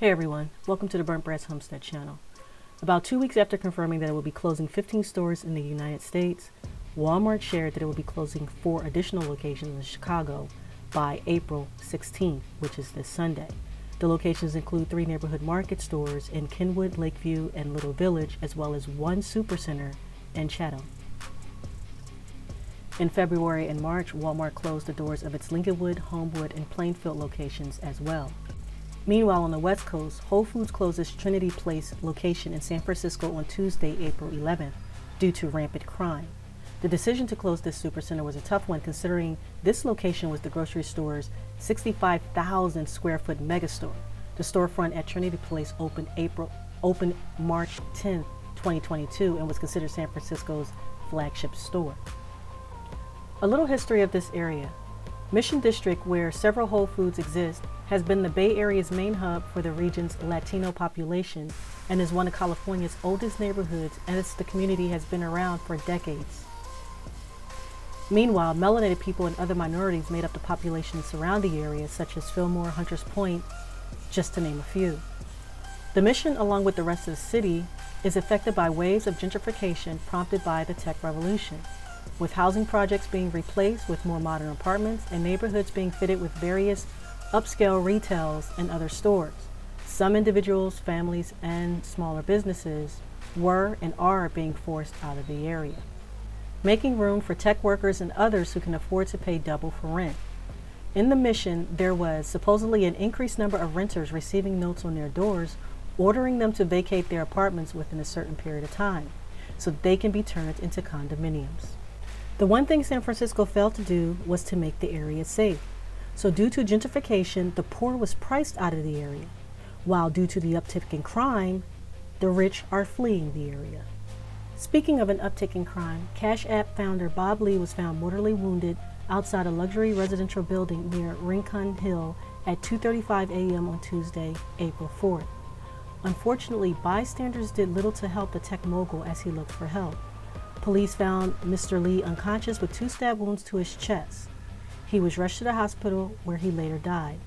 Hey everyone, welcome to the Burnt Brass Homestead channel. About 2 weeks after confirming that it will be closing 15 stores in the United States, Walmart shared that it will be closing 4 additional locations in Chicago by April 16th, which is this Sunday. The locations include 3 neighborhood market stores in Kenwood, Lakeview, and Little Village, as well as 1 supercenter in Chatham. In February and March, Walmart closed the doors of its Lincolnwood, Homewood, and Plainfield locations as well. Meanwhile, on the West Coast, Whole Foods closed its Trinity Place location in San Francisco on Tuesday, April 11th, due to rampant crime. The decision to close this supercenter was a tough one, considering this location was the grocery store's 65,000 square foot megastore. The storefront at Trinity Place opened March 10th, 2022, and was considered San Francisco's flagship store. A little history of this area. Mission District, where several Whole Foods exist, has been the Bay Area's main hub for the region's Latino population and is one of California's oldest neighborhoods, and the community has been around for decades. Meanwhile, melanated people and other minorities made up the population in surrounding areas such as Fillmore, Hunters Point, just to name a few. The Mission, along with the rest of the city, is affected by waves of gentrification prompted by the tech revolution, with housing projects being replaced with more modern apartments and neighborhoods being fitted with various upscale retails and other stores. Some individuals, families, and smaller businesses were and are being forced out of the area, making room for tech workers and others who can afford to pay double for rent. In the Mission, there was supposedly an increased number of renters receiving notes on their doors ordering them to vacate their apartments within a certain period of time so that they can be turned into condominiums. The one thing San Francisco failed to do was to make the area safe. So due to gentrification, the poor was priced out of the area, while due to the uptick in crime, the rich are fleeing the area. Speaking of an uptick in crime, Cash App founder Bob Lee was found mortally wounded outside a luxury residential building near Rincon Hill at 2:35 a.m. on Tuesday, April 4th. Unfortunately, bystanders did little to help the tech mogul as he looked for help. Police found Mr. Lee unconscious with 2 stab wounds to his chest. He was rushed to the hospital where he later died.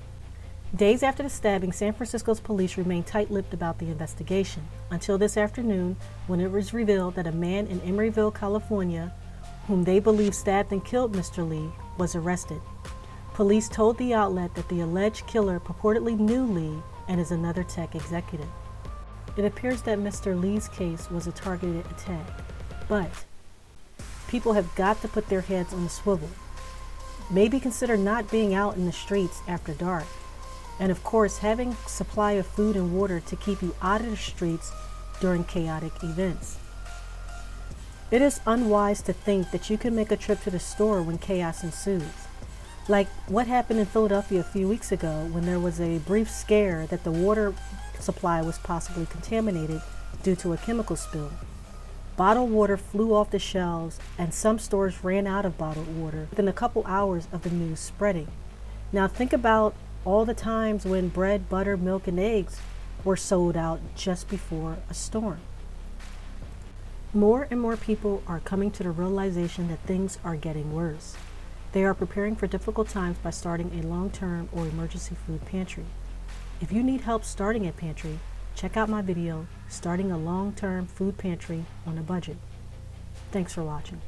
Days after the stabbing, San Francisco's police remained tight-lipped about the investigation, until this afternoon when it was revealed that a man in Emeryville, California, whom they believe stabbed and killed Mr. Lee, was arrested. Police told the outlet that the alleged killer purportedly knew Lee and is another tech executive. It appears that Mr. Lee's case was a targeted attack, but people have got to put their heads on the swivel. Maybe consider not being out in the streets after dark. And of course, having supply of food and water to keep you out of the streets during chaotic events. It is unwise to think that you can make a trip to the store when chaos ensues. Like what happened in Philadelphia a few weeks ago when there was a brief scare that the water supply was possibly contaminated due to a chemical spill. Bottled water flew off the shelves, and some stores ran out of bottled water within a couple hours of the news spreading. Now think about all the times when bread, butter, milk, and eggs were sold out just before a storm. More and more people are coming to the realization that things are getting worse. They are preparing for difficult times by starting a long-term or emergency food pantry. If you need help starting a pantry, check out my video, Starting a Long-Term Food Pantry on a Budget. Thanks for watching.